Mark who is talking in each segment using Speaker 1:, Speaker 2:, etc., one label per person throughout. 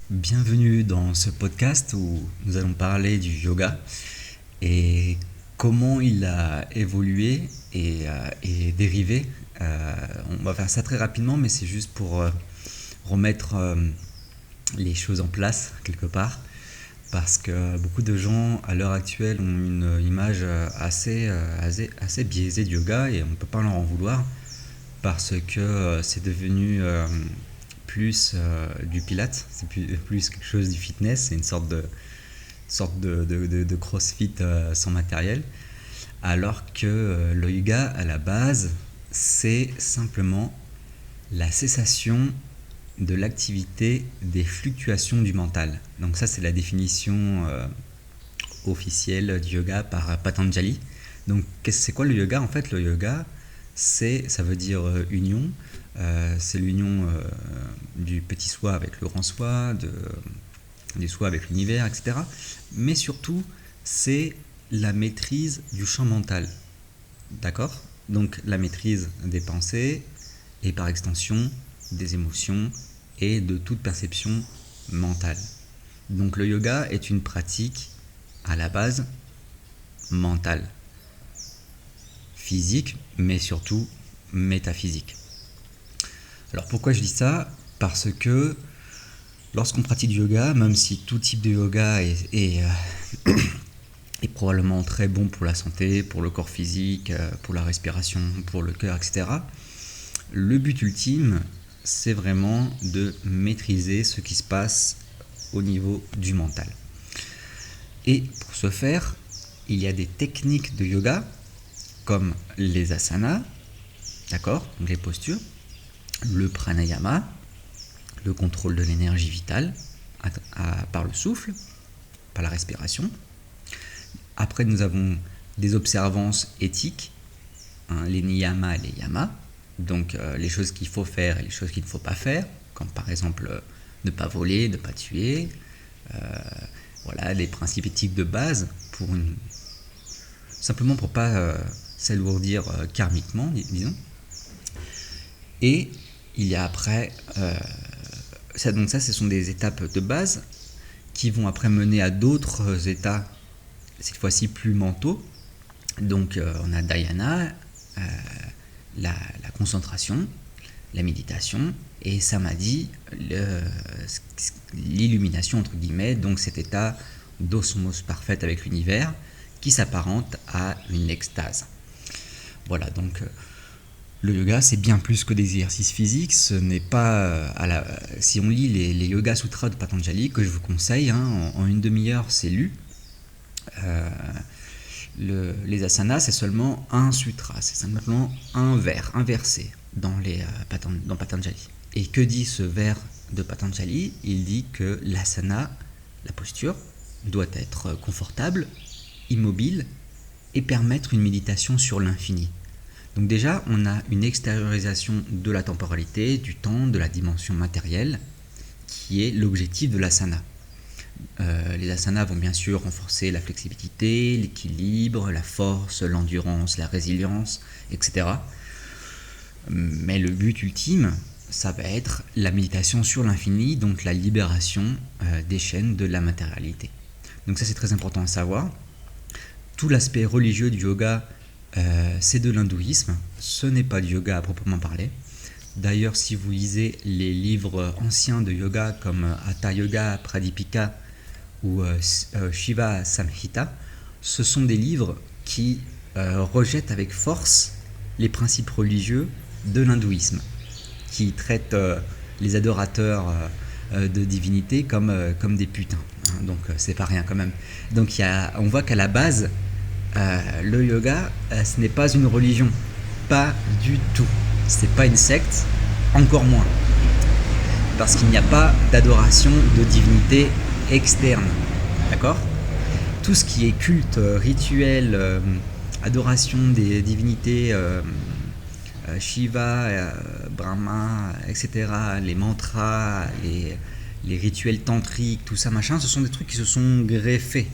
Speaker 1: Bienvenue dans ce podcast où nous allons parler du yoga et comment il a évolué et dérivé. On va faire ça très rapidement, mais c'est juste pour remettre les choses en place quelque part, parce que beaucoup de gens à l'heure actuelle ont une image assez biaisée du yoga et on ne peut pas leur en vouloir parce que c'est devenu plus du pilates, c'est plus quelque chose du fitness, c'est une sorte de crossfit sans matériel, alors que le yoga à la base c'est simplement la cessation de l'activité des fluctuations du mental. Donc ça c'est la définition officielle du yoga par Patanjali. Donc c'est quoi le yoga? En fait le yoga ça veut dire union. C'est l'union du petit soi avec le grand soi, du soi avec l'univers, etc. Mais surtout, c'est la maîtrise du champ mental. D'accord? Donc la maîtrise des pensées et par extension des émotions et de toute perception mentale. Donc le yoga est une pratique à la base mentale, physique, mais surtout métaphysique. Alors pourquoi je dis ça? Parce que lorsqu'on pratique du yoga, même si tout type de yoga est probablement très bon pour la santé, pour le corps physique, pour la respiration, pour le cœur, etc., le but ultime, c'est vraiment de maîtriser ce qui se passe au niveau du mental. Et pour ce faire, il y a des techniques de yoga comme les asanas, d'accord, donc les postures, le pranayama, le contrôle de l'énergie vitale par le souffle, par la respiration. Après, nous avons des observances éthiques, les niyamas et les yamas, donc les choses qu'il faut faire et les choses qu'il ne faut pas faire, comme par exemple ne pas voler, ne pas tuer, voilà, les principes éthiques de base, simplement pour ne pas s'alourdir karmiquement, disons. Et il y a après, donc ça ce sont des étapes de base qui vont après mener à d'autres états, cette fois-ci plus mentaux. Donc on a dhyana, la concentration, la méditation, et samadhi, l'illumination entre guillemets, donc cet état d'osmose parfaite avec l'univers qui s'apparente à une extase. Voilà, donc le yoga, c'est bien plus que des exercices physiques. Ce n'est pas si on lit les Yoga Sutras de Patanjali, que je vous conseille, en une demi-heure, c'est lu. Les asanas, c'est seulement un sutra, c'est simplement un verset dans Patanjali. Et que dit ce vers de Patanjali? Il dit que l'asana, la posture, doit être confortable, immobile et permettre une méditation sur l'infini. Donc déjà, on a une extériorisation de la temporalité, du temps, de la dimension matérielle, qui est l'objectif de l'asana. Les asanas vont bien sûr renforcer la flexibilité, l'équilibre, la force, l'endurance, la résilience, etc. Mais le but ultime, ça va être la méditation sur l'infini, donc la libération des chaînes de la matérialité. Donc ça, c'est très important à savoir. Tout l'aspect religieux du yoga, c'est de l'hindouisme, ce n'est pas du yoga à proprement parler. D'ailleurs, si vous lisez les livres anciens de yoga comme Hatha Yoga, Pradipika ou Shiva Samhita, ce sont des livres qui rejettent avec force les principes religieux de l'hindouisme, qui traitent les adorateurs de divinités comme des putains. Donc c'est pas rien quand même. Donc on voit qu'à la base, le yoga, ce n'est pas une religion, pas du tout. C'est pas une secte, encore moins. Parce qu'il n'y a pas d'adoration de divinité externe. D'accord? Tout ce qui est culte, rituel, adoration des divinités, Shiva, Brahma, etc., les mantras, les rituels tantriques, tout ça, machin, ce sont des trucs qui se sont greffés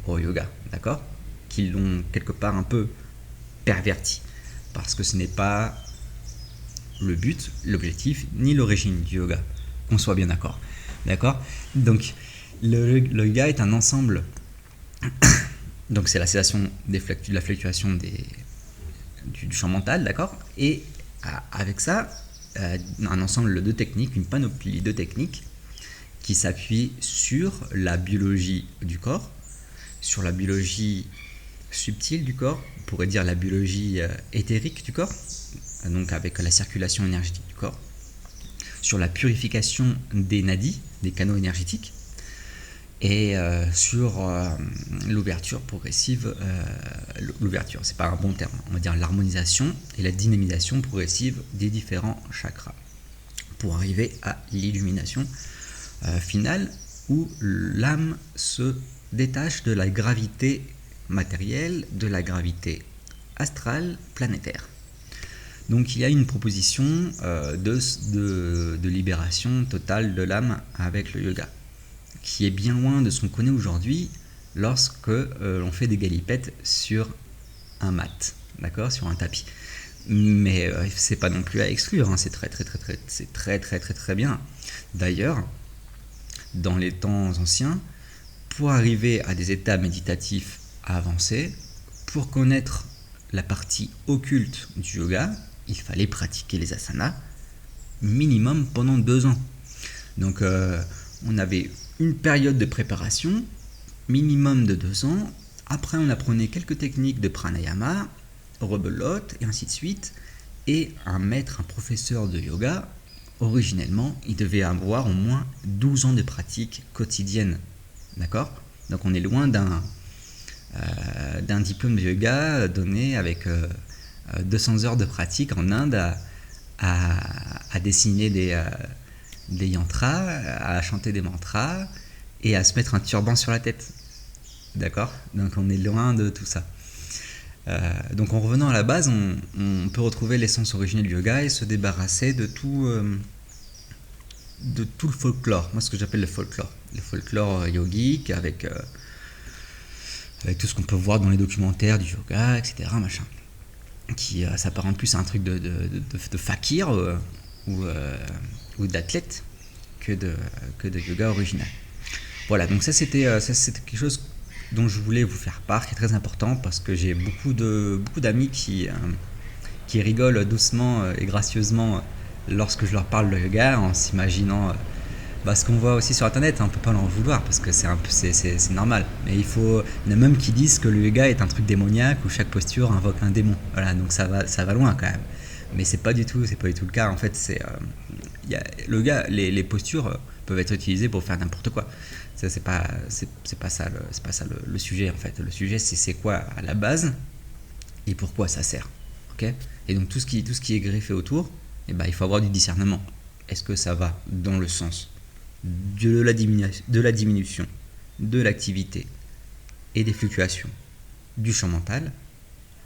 Speaker 1: au yoga, d'accord? Qui l'ont quelque part un peu perverti, parce que ce n'est pas le but, l'objectif, ni l'origine du yoga, qu'on soit bien d'accord. D'accord? Donc, le yoga est un ensemble. Donc, c'est la cessation de la fluctuation du champ mental, d'accord? Et avec ça, un ensemble de techniques, une panoplie de techniques qui s'appuient sur la biologie du corps, sur la biologie subtile du corps, on pourrait dire la biologie éthérique du corps, donc avec la circulation énergétique du corps, sur la purification des nadis, des canaux énergétiques, et sur l'ouverture progressive, l'ouverture, c'est pas un bon terme, on va dire l'harmonisation et la dynamisation progressive des différents chakras, pour arriver à l'illumination finale où l'âme se détache de la gravité matérielle, de la gravité astrale, planétaire. Donc il y a une proposition de libération totale de l'âme avec le yoga, qui est bien loin de ce qu'on connaît aujourd'hui lorsque l'on fait des galipettes sur un mat, d'accord, sur un tapis. Mais c'est pas non plus à exclure, hein, c'est très bien. D'ailleurs, dans les temps anciens, pour arriver à des états méditatifs avancés, pour connaître la partie occulte du yoga, il fallait pratiquer les asanas minimum pendant 2 ans. Donc on avait une période de préparation, minimum de 2 ans. Après on apprenait quelques techniques de pranayama, rebelote et ainsi de suite. Et un maître, un professeur de yoga, originellement, il devait avoir au moins 12 ans de pratique quotidienne. D'accord? Donc on est loin d'un diplôme de yoga donné avec 200 heures de pratique en Inde à dessiner des yantras, à chanter des mantras et à se mettre un turban sur la tête. D'accord? Donc on est loin de tout ça. Donc en revenant à la base, on peut retrouver l'essence originelle du yoga et se débarrasser de tout le folklore. Moi, ce que j'appelle le folklore yogique avec tout ce qu'on peut voir dans les documentaires du yoga, etc. Machin, qui s'apparente plus à un truc de fakir ou d'athlète que de yoga original. Voilà, donc ça c'était quelque chose dont je voulais vous faire part, qui est très important parce que j'ai beaucoup d'amis qui rigolent doucement et gracieusement lorsque je leur parle de yoga en s'imaginant ce qu'on voit aussi sur internet, hein, on peut pas l'en vouloir parce que c'est normal. Mais il y en a même qui disent que le yoga est un truc démoniaque où chaque posture invoque un démon. Voilà, donc ça va loin quand même. Mais c'est pas du tout le cas. En fait, le yoga, les postures peuvent être utilisées pour faire n'importe quoi. C'est pas ça le sujet en fait. Le sujet c'est quoi à la base et pourquoi ça sert. Ok? Et donc tout ce qui est greffé autour, il faut avoir du discernement. Est-ce que ça va dans le sens de la diminution de l'activité et des fluctuations du champ mental,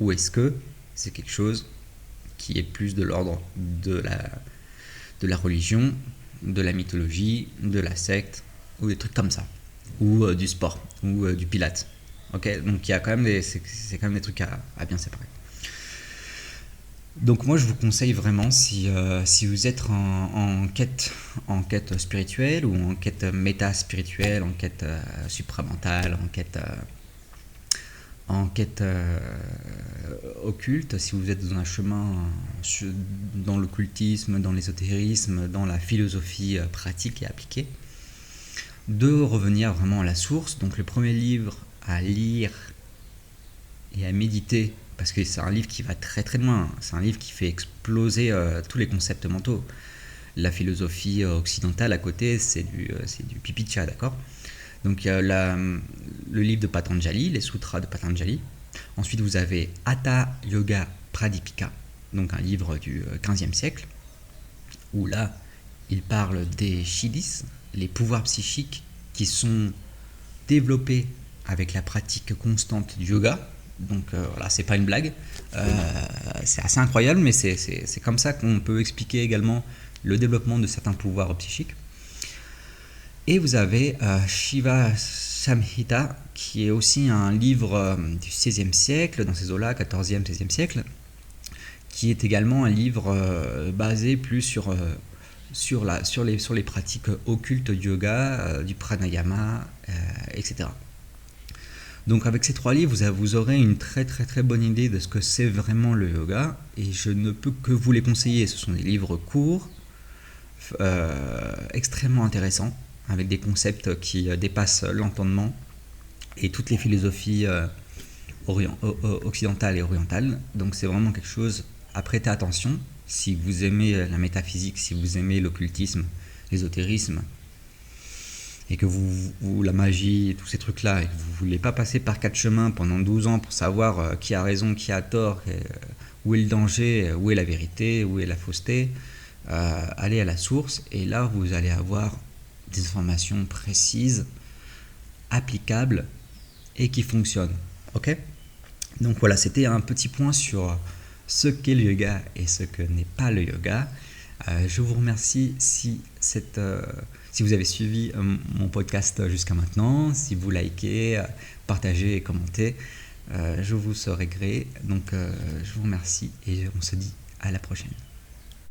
Speaker 1: ou est-ce que c'est quelque chose qui est plus de l'ordre de la religion, de la mythologie, de la secte, ou des trucs comme ça, ou du sport, ou du pilate. Ok, donc il y a quand même c'est quand même des trucs à bien séparer. Donc moi je vous conseille vraiment si vous êtes en quête spirituelle ou en quête méta-spirituelle, en quête supramentale, en quête occulte, si vous êtes dans un chemin dans l'occultisme, dans l'ésotérisme, dans la philosophie pratique et appliquée, de revenir vraiment à la source. Donc le premier livre à lire et à méditer, parce que c'est un livre qui va très très loin, c'est un livre qui fait exploser tous les concepts mentaux. La philosophie occidentale à côté, c'est du pipi de chat, d'accord? Donc il y a le livre de Patanjali, les sutras de Patanjali. Ensuite vous avez Hatha Yoga Pradipika, donc un livre du 15e siècle, où là il parle des siddhis, les pouvoirs psychiques qui sont développés avec la pratique constante du yoga. Donc voilà, c'est pas une blague, c'est assez incroyable, mais c'est comme ça qu'on peut expliquer également le développement de certains pouvoirs psychiques. Et vous avez Shiva Samhita, qui est aussi un livre du XVIe siècle, dans ces eaux-là, 14e, 16e siècle, qui est également un livre basé plus sur sur les pratiques occultes du yoga, du pranayama, etc. Donc avec ces 3 livres, vous aurez une très très très bonne idée de ce que c'est vraiment le yoga, et je ne peux que vous les conseiller. Ce sont des livres courts, extrêmement intéressants, avec des concepts qui dépassent l'entendement et toutes les philosophies occidentales et orientales. Donc c'est vraiment quelque chose à prêter attention si vous aimez la métaphysique, si vous aimez l'occultisme, l'ésotérisme, et que la magie et tous ces trucs-là, et que vous ne voulez pas passer par 4 chemins pendant 12 ans pour savoir qui a raison, qui a tort, où est le danger, où est la vérité, où est la fausseté, allez à la source, et là vous allez avoir des informations précises, applicables, et qui fonctionnent. Ok ? Donc voilà, c'était un petit point sur ce qu'est le yoga et ce que n'est pas le yoga. Je vous remercie si vous avez suivi mon podcast jusqu'à maintenant, si vous likez, partagez et commentez, je vous serai gré. Donc je vous remercie et on se dit à la prochaine.